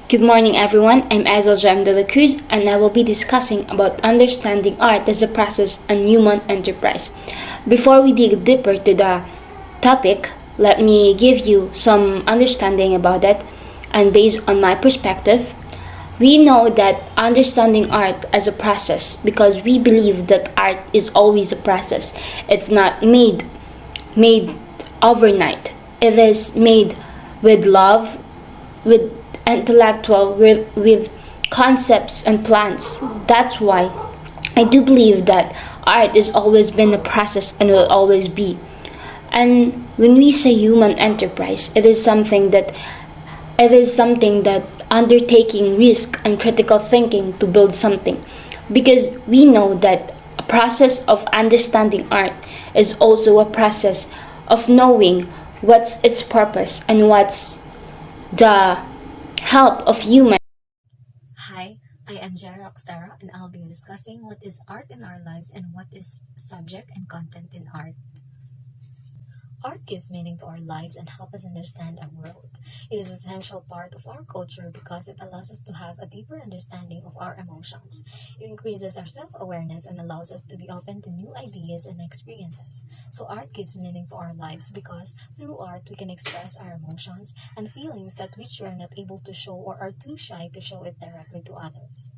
Good morning, everyone. I'm Azel Jem de la Cruz, and I will be discussing about understanding art as a process and human enterprise. Before we dig deeper to the topic, let me give you some understanding about it. And based on my perspective, we know that understanding art as a process because we believe that art is always a process. It's not made overnight. It is made with love, with intellectual, with concepts and plans. That's why I do believe that art has always been a process and will always be. And when we say human enterprise, it is something that undertaking risk and critical thinking to build something, because we know that a process of understanding art is also a process of knowing what's its purpose and what's the help of human. Hi, I am Jera Rockstara, and I'll be discussing what is art in our lives and what is subject and content in art. Art gives meaning to our lives and helps us understand our world. It is an essential part of our culture because it allows us to have a deeper understanding of our emotions. It increases our self-awareness and allows us to be open to new ideas and experiences. So art gives meaning to our lives because through art we can express our emotions and feelings that which we are not able to show or are too shy to show it directly to others.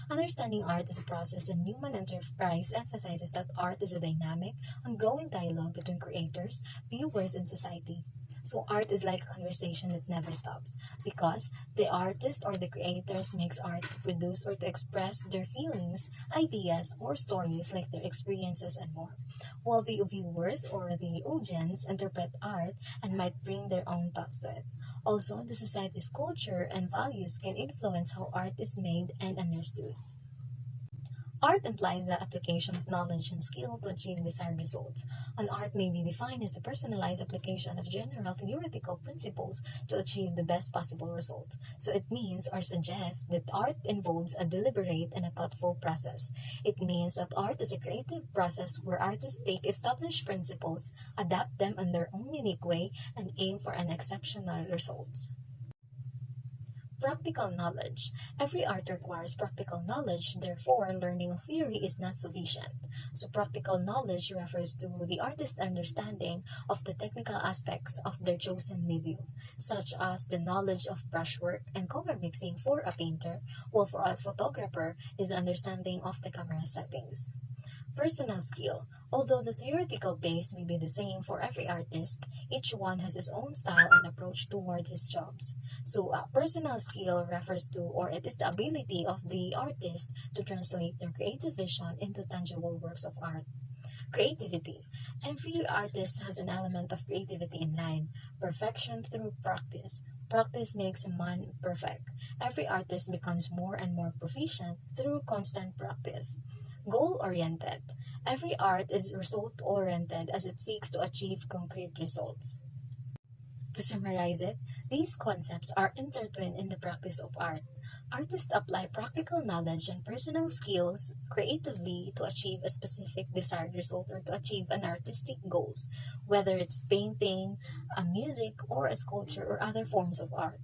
Understanding art as a process and human enterprise emphasizes that art is a dynamic, ongoing dialogue between creators, viewers, and society. So art is like a conversation that never stops because the artist or the creators makes art to produce or to express their feelings, ideas, or stories like their experiences and more. While the viewers or the audience interpret art and might bring their own thoughts to it. Also, the society's culture and values can influence how art is made and understood. Art implies the application of knowledge and skill to achieve desired results. An art may be defined as the personalized application of general theoretical principles to achieve the best possible result. So it means or suggests that art involves a deliberate and a thoughtful process. It means that art is a creative process where artists take established principles, adapt them in their own unique way, and aim for an exceptional results. Practical knowledge. Every art requires practical knowledge, therefore, learning of theory is not sufficient. So, practical knowledge refers to the artist's understanding of the technical aspects of their chosen medium, such as the knowledge of brushwork and color mixing for a painter, while for a photographer is the understanding of the camera settings. Personal skill. Although the theoretical base may be the same for every artist, each one has his own style and approach toward his jobs. So, personal skill refers to, or it is the ability of the artist to translate their creative vision into tangible works of art. Creativity. Every artist has an element of creativity in line. Perfection through practice. Practice makes a man perfect. Every artist becomes more and more proficient through constant practice. Goal oriented. Every art is result oriented as it seeks to achieve concrete results. To summarize it, these concepts are intertwined in the practice of art. Artists apply practical knowledge and personal skills creatively to achieve a specific desired result or to achieve an artistic goals, whether it's painting, a music, or a sculpture or other forms of art.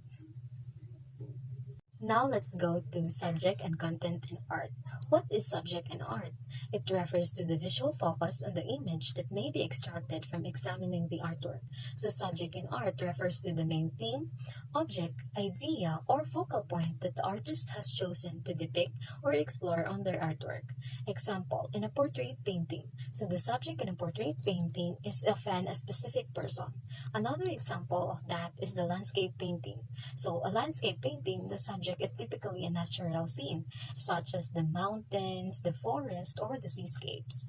Now let's go to subject and content in art. What is subject in art? It refers to the visual focus on the image that may be extracted from examining the artwork. So subject in art refers to the main theme, object, idea, or focal point that the artist has chosen to depict or explore on their artwork. Example, in a portrait painting. So the subject in a portrait painting is often a specific person. Another example of that is the landscape painting. So a landscape painting, the subject is typically a natural scene, such as the mountains, the forest, or the seascapes.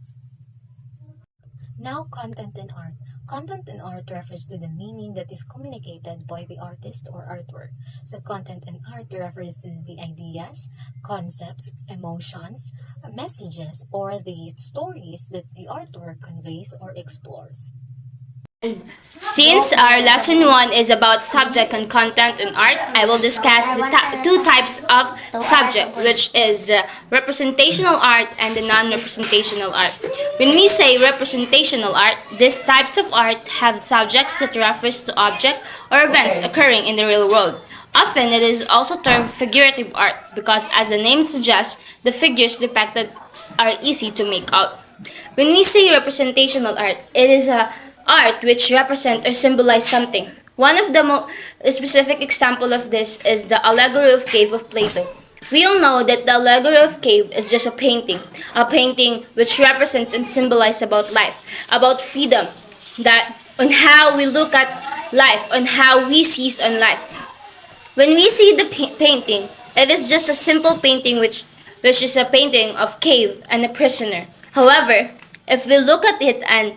Now, content in art. Content in art refers to the meaning that is communicated by the artist or artwork. So, content in art refers to the ideas, concepts, emotions, messages, or the stories that the artwork conveys or explores. Since our lesson 1 is about subject and content in art, I will discuss the two types of subject, which is representational art and the non-representational art. When we say representational art, these types of art have subjects that refers to objects or events occurring in the real world. Often it is also termed figurative art because, as the name suggests, the figures depicted are easy to make out. When we say representational art, it is a art which represents or symbolizes something. One of the specific example of this is the Allegory of Cave of Plato. We all know that the Allegory of Cave is just a painting which represents and symbolizes about life, about freedom, that on how we look at life, on how we seize on life. When we see the painting, it is just a simple painting which is a painting of cave and a prisoner. However, if we look at it and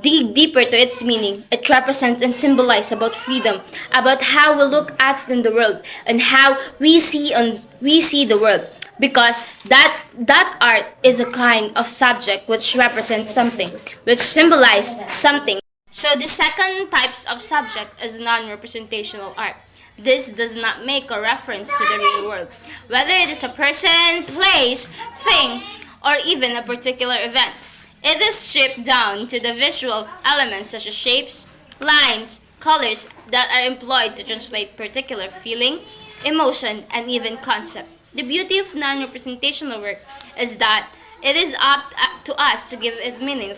dig deeper to its meaning, it represents and symbolizes about freedom, about how we look at in the world and how we see the world. Because that art is a kind of subject which represents something, which symbolizes something. So the second types of subject is non-representational art. This does not make a reference to the real world, whether it is a person, place, thing, or even a particular event. It is stripped down to the visual elements such as shapes, lines, colors that are employed to translate particular feeling, emotion, and even concept. The beauty of non-representational work is that it is up to us to give it meaning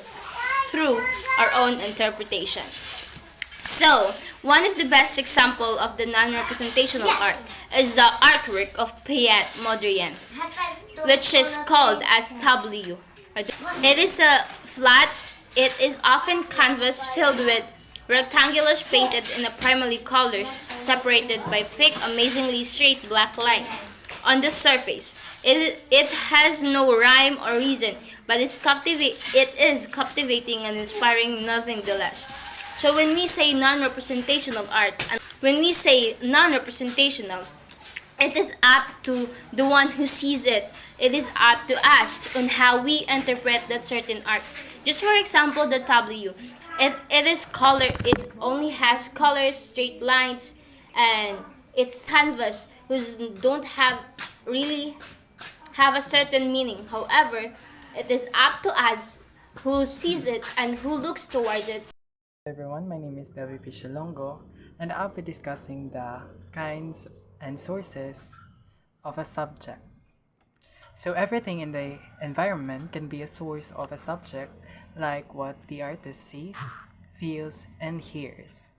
through our own interpretation. So, one of the best examples of the non-representational art is the artwork of Piet Mondrian, which is called as tableau. It is a flat, it is often canvas filled with rectangulars painted in a primarily colors separated by thick, amazingly straight black lines on the surface. It has no rhyme or reason, but it is captivating and inspiring nonetheless. So when we say non-representational art, and when we say non-representational, it is up to the one who sees it. It is up to us on how we interpret that certain art. Just for example, the tableau. It is color. It only has colors, straight lines, and it's canvas, who's don't have really have a certain meaning. However, it is up to us who sees it and who looks towards it. Hello everyone, my name is David Pichalongo, and I'll be discussing the kinds and sources of a subject. So everything in the environment can be a source of a subject, like what the artist sees, feels, and hears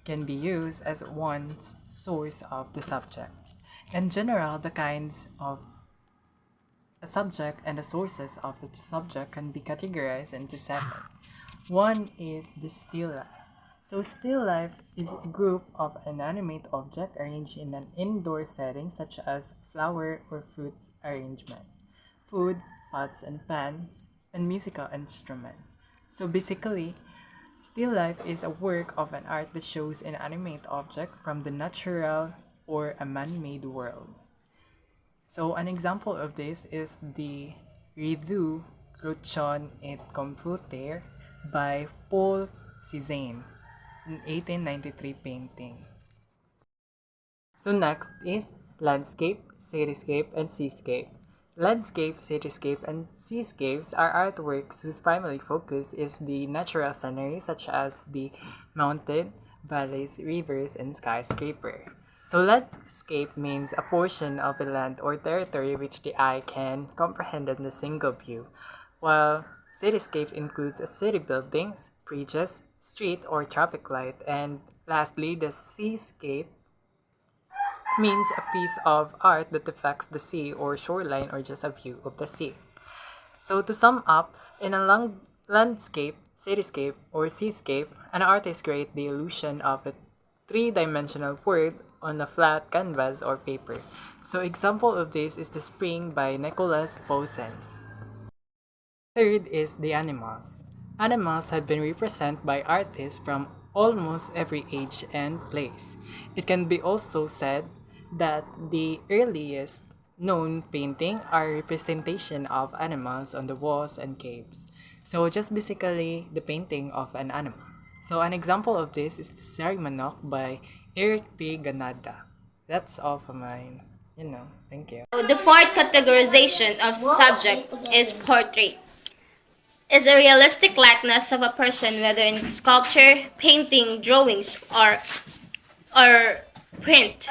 can be used as one source of the subject. In general, the kinds of a subject and the sources of its subject can be categorized into seven. One is the still life. So still life is a group of inanimate object arranged in an indoor setting such as flower or fruit arrangement, food, pots and pans, and musical instrument. So basically, still life is a work of an art that shows an inanimate object from the natural or a man-made world. So an example of this is the Rideau Crouchon et Computer by Paul Cézanne, an 1893 painting. So next is landscape, cityscape, and seascape. Landscape, cityscape, and seascapes are artworks whose primary focus is the natural scenery such as the mountain, valleys, rivers, and skyscraper. So landscape means a portion of a land or territory which the eye can comprehend in a single view, while cityscape includes city buildings, bridges, street or traffic light, and lastly, the seascape means a piece of art that depicts the sea or shoreline or just a view of the sea. So to sum up, in a landscape, cityscape, or seascape, an artist creates the illusion of a three-dimensional world on a flat canvas or paper. So example of this is The Spring by Nicholas Poussin. Third is the animals. Animals have been represented by artists from almost every age and place. It can be also said that the earliest known painting are representation of animals on the walls and caves. So just basically the painting of an animal. So an example of this is the Sarimanok by Eric P. Ganada. That's all for mine. Thank you. So the fourth categorization of subject is portrait. Is a realistic likeness of a person, whether in sculpture, painting, drawings, or print.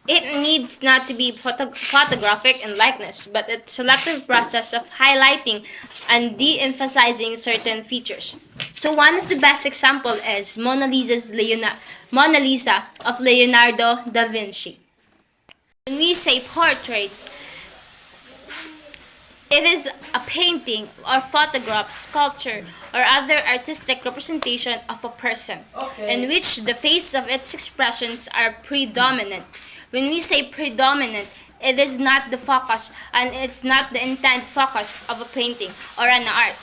It needs not to be photographic in likeness, but a selective process of highlighting and de-emphasizing certain features. So one of the best example is Mona Lisa of Leonardo da Vinci. When we say portrait, it is a painting or photograph, sculpture, or other artistic representation of a person, in which the face of its expressions are predominant. When we say predominant, it is not the focus and it's not the intent focus of a painting or an art.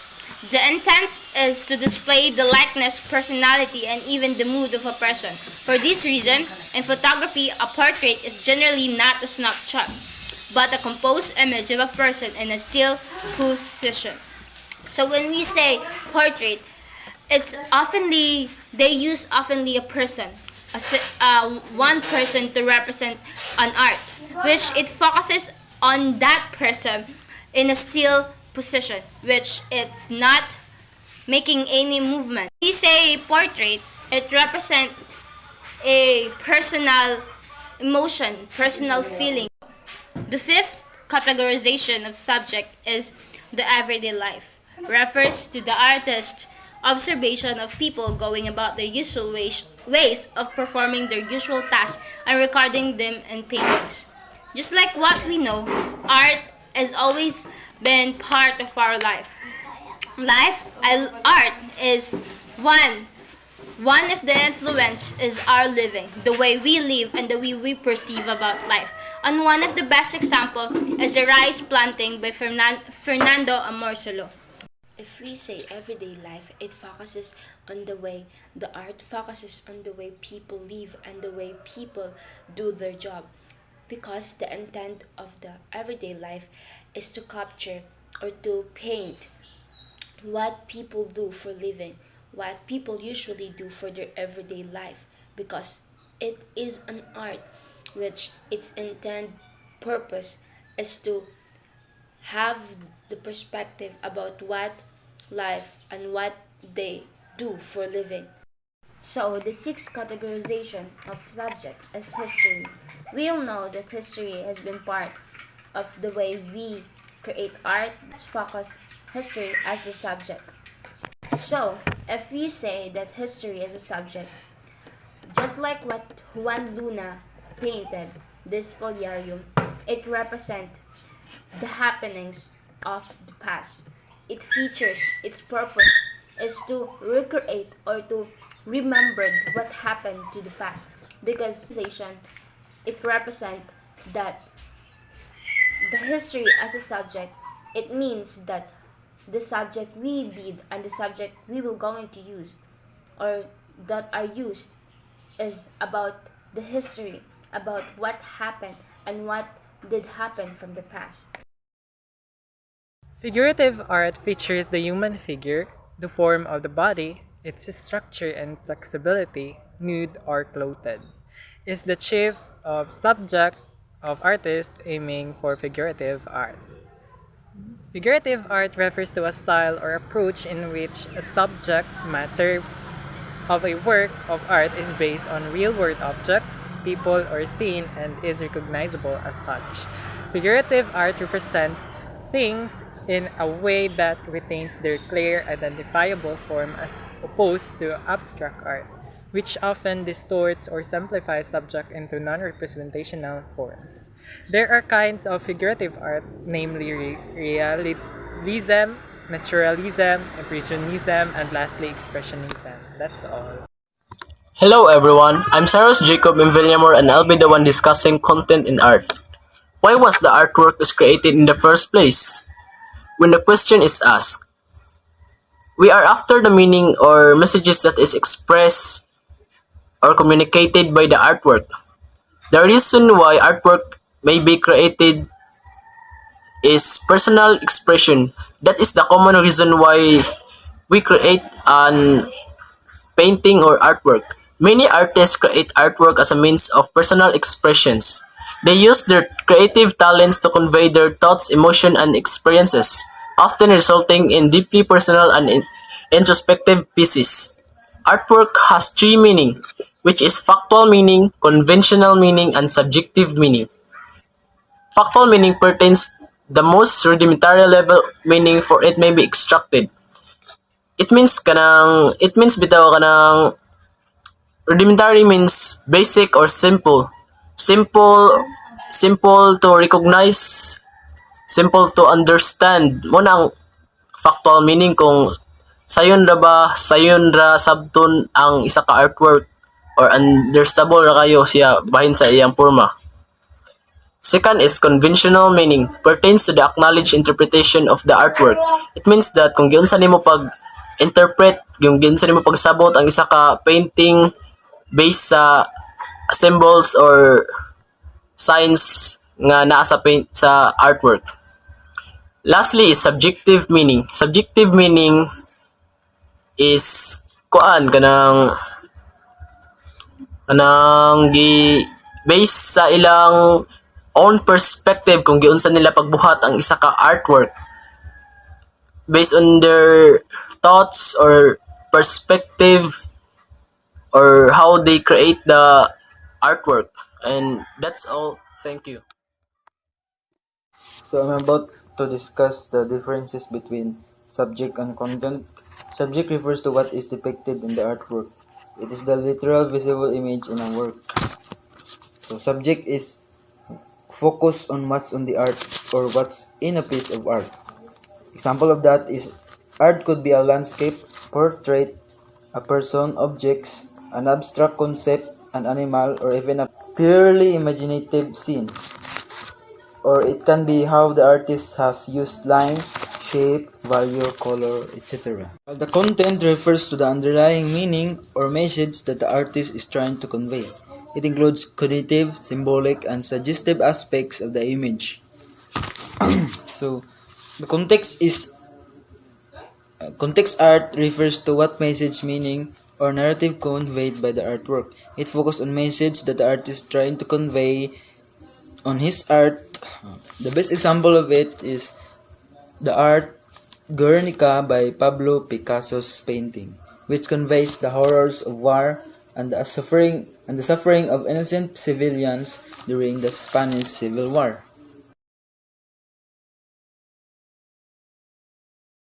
The intent is to display the likeness, personality, and even the mood of a person. For this reason, in photography, a portrait is generally not a snapshot, but a composed image of a person in a still position. So when we say portrait, they use oftenly a person, one person to represent an art, which it focuses on that person in a still position, which it's not making any movement. We say portrait, it represents a personal emotion, personal feeling. The fifth categorization of subject is the everyday life. Refers to the artist's observation of people going about their usual ways of performing their usual tasks and recording them in paintings. Just like what we know, art has always been part of our life. Art is one of the influence is our living, the way we live and the way we perceive about life. And one of the best example is the rice planting by Fernando Amorsolo. If we say everyday life, it focuses on the way the art focuses on the way people live and the way people do their job. Because the intent of the everyday life is to capture or to paint what people do for living, what people usually do for their everyday life, because it is an art which its intent purpose is to have the perspective about what life and what they do for living. So the sixth categorization of subject is history. We all know that history has been part of the way we create art. Let's focus history as a subject. So, if we say that history is a subject, just like what Juan Luna painted, this foliarium, it represents the happenings of the past. Its features, its purpose is to recreate or to remember what happened to the past. Because it represents that the history as a subject, it means that the subject we did and the subject we will going to use or that are used is about the history, about what happened and what did happen from the past. Figurative art features the human figure, the form of the body, its structure and flexibility, nude or clothed. Is the chief of subject of artists aiming for figurative art. Figurative art refers to a style or approach in which a subject matter of a work of art is based on real-world objects, people, or scene and is recognizable as such. Figurative art represents things in a way that retains their clear, identifiable form as opposed to abstract art, which often distorts or simplifies subject into non-representational forms. There are kinds of figurative art, namely realism, naturalism, impressionism, and lastly expressionism. That's all. Hello everyone, I'm Saros Jacob Villamor and I'll be the one discussing content in art. Why was the artwork is created in the first place? When the question is asked, we are after the meaning or messages that is expressed or communicated by the artwork. The reason why artwork may be created is personal expression. That is the common reason why we create an painting or artwork. Many artists create artwork as a means of personal expressions. They use their creative talents to convey their thoughts, emotions, and experiences, often resulting in deeply personal and introspective pieces. Artwork has three meanings. which is factual meaning, conventional meaning, and subjective meaning. Factual meaning pertains the most rudimentary level meaning for it may be extracted. It means bitaw kanang rudimentary means basic or simple. Simple to recognize, simple to understand. Mo nang factual meaning kung sayon ra sabton ang isa ka artwork or understandable ra kayo siya bahin sa iyang porma. Second is conventional meaning, pertains to the acknowledged interpretation of the artwork. It means that kung giunsa nimo pag-interpret, kung giunsa nimo pagsabot ang isa ka painting based sa symbols or signs nga naa sa artwork. Lastly is subjective meaning. Subjective meaning is kanang based sa ilang own perspective kung giunsa nila pagbuhat ang isa ka artwork based on their thoughts or perspective or how they create the artwork. And that's all. Thank you. So I'm about to discuss the differences between subject and content. Subject refers to what is depicted in the artwork. It is the literal visible image in a work. So subject is focus on what's on the art or what's in a piece of art. Example of that is art could be a landscape, portrait, a person, objects, an abstract concept, an animal, or even a purely imaginative scene. Or it can be how the artist has used line, shape, value, color, etc. While the content refers to the underlying meaning or message that the artist is trying to convey. It includes cognitive, symbolic, and suggestive aspects of the image. So, the context art refers to what message, meaning, or narrative conveyed by the artwork. It focuses on message that the artist is trying to convey on his art. The best example of it is the art Guernica by Pablo Picasso's painting, which conveys the horrors of war and the suffering of innocent civilians during the Spanish Civil War.